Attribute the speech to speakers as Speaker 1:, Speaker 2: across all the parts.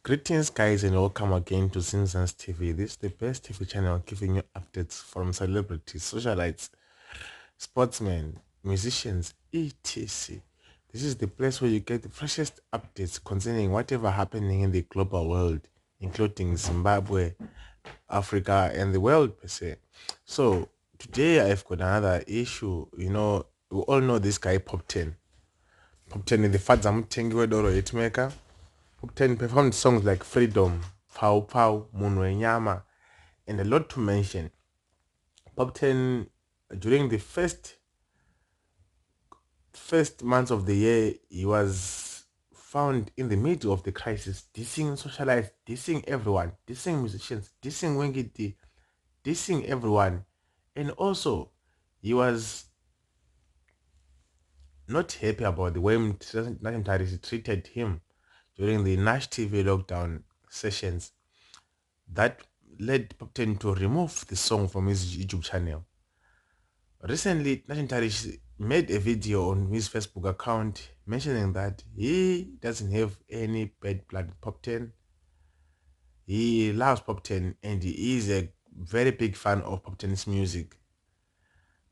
Speaker 1: Greetings, guys, and welcome again to Zinzan's TV. This is the best TV channel giving you updates from celebrities, socialites, sportsmen, musicians, etc. This is the place where you get the freshest updates concerning whatever happening in the global world, including Zimbabwe, Africa, and the world per se. So today I've got another issue. We all know this guy Pop 10. Pop 10 is the Fadza Mutengi Wedoro hitmaker. Pop 10 performed songs like Freedom, Pau Pau, Munwe Nyama, and a lot to mention. Pop 10, during the first months of the year, he was found in the middle of the crisis, dissing socialites, dissing everyone, dissing musicians, dissing Wengiti, dissing everyone. And also, he was not happy about the way naPoptain Mutarisi treated him during the Nash TV lockdown sessions. That led Pop 10 to remove the song from his YouTube channel. Recently, naPoptain Mutarisi made a video on his Facebook account mentioning that he doesn't have any bad blood with Pop 10. He loves Pop 10 and he is a very big fan of Pop 10's music.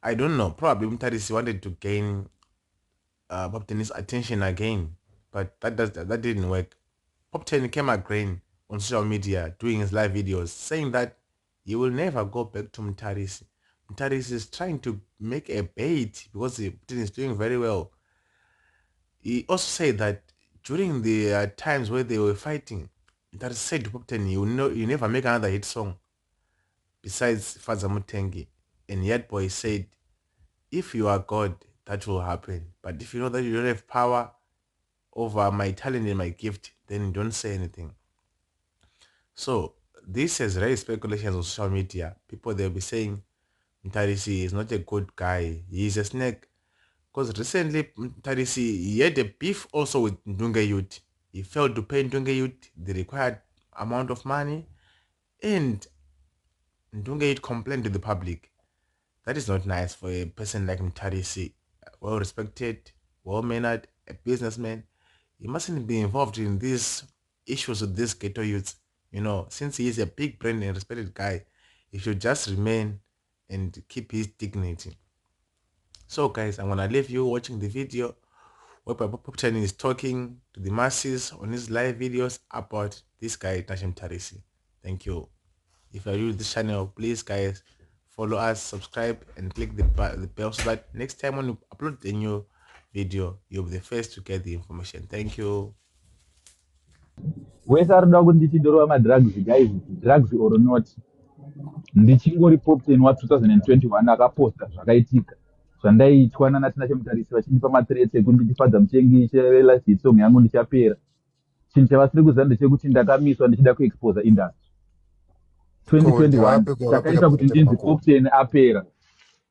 Speaker 1: I don't know, probably Mutarisi wanted to gain Pop 10's attention again, but that didn't work. Pop 10 came again on social media doing his live videos saying that he will never go back to Mutarisi. Mutarisi is trying to make a bait because Pop 10 is doing very well. He also said that during the times where they were fighting, Mutarisi said to Pop 10, you never make another hit song besides Fadza Mutengi. And yet boy said, if you are God, that will happen. But if you know that you don't have power over my talent and my gift, then don't say anything. So this has raised speculations on social media. People, they'll be saying Mutarisi is not a good guy. He is a snake. Because recently Mutarisi, he had a beef also with Ndunge Youth. He failed to pay Ndunge Youth the required amount of money, and Ndunge Youth complained to the public. That is not nice for a person like Mutarisi, well respected, well mannered, a businessman. He mustn't be involved in these issues with these ghetto youths. Since he is a big brand and respected guy, he should just remain and keep his dignity. So guys, I'm gonna leave you watching the video where Pop 10 is talking to the masses on his live videos about this guy Tinashe Mutarisi. Thank you. If you're new to this channel, please guys follow us, subscribe, and click the bell so that next time when you upload a new video, you'll be the first to get the information. Thank you.
Speaker 2: Wese arikuda kuti ndichidorova madrugs guys, drugs or not. Ndichingori Pop 10 wa2021 akaposta zvakaitika zvandaiitwa naTinashe Mutarisi vachindipa mathreats ekuti ndichifadza muchengi last hit song yangu ndichapera. Chinhu chavasiri kuziva ndechekuti ndakamiswa ndichida kuexposa industry 2021 chakaita kuti ndinzi Pop 10 apera.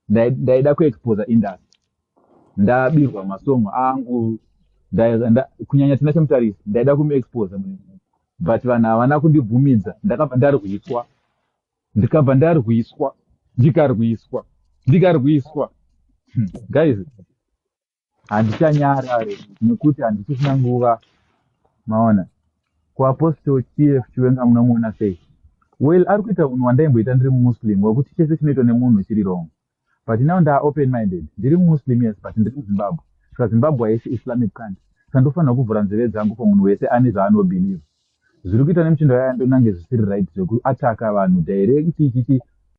Speaker 2: Ndaida kuexposa industry, ndabirwa masongo angu, kunyanya Tinashe Mutarisi ndaida kumuexposa munhu, but vanhu havana kundibvumidza. Ndakabva ndarwiswa, ndikabva ndarwiswa, ndikarwiswa, ndikarwiswa. Guys, handichanyarare nekuti handisisina nguva. Maona kuapostle TF Chiwenga munomuona sei? Well, ari kuita munhu wandaimboita ndiri mumuslim wekuti chese chinoitwa nemunhu chiri wrong, but now ndaa open minded. Ndiri muslim yes, but ndiri muZimbabwe. Saka Zimbabwe haisi islamic country, saka ndofanira kuvhura nzeve dzangu pamunhu wese ane zvaanobelieve. Zviri kuita nemutindo yaya ndonange zvisiri right zvekuataka vanhu direct ichichi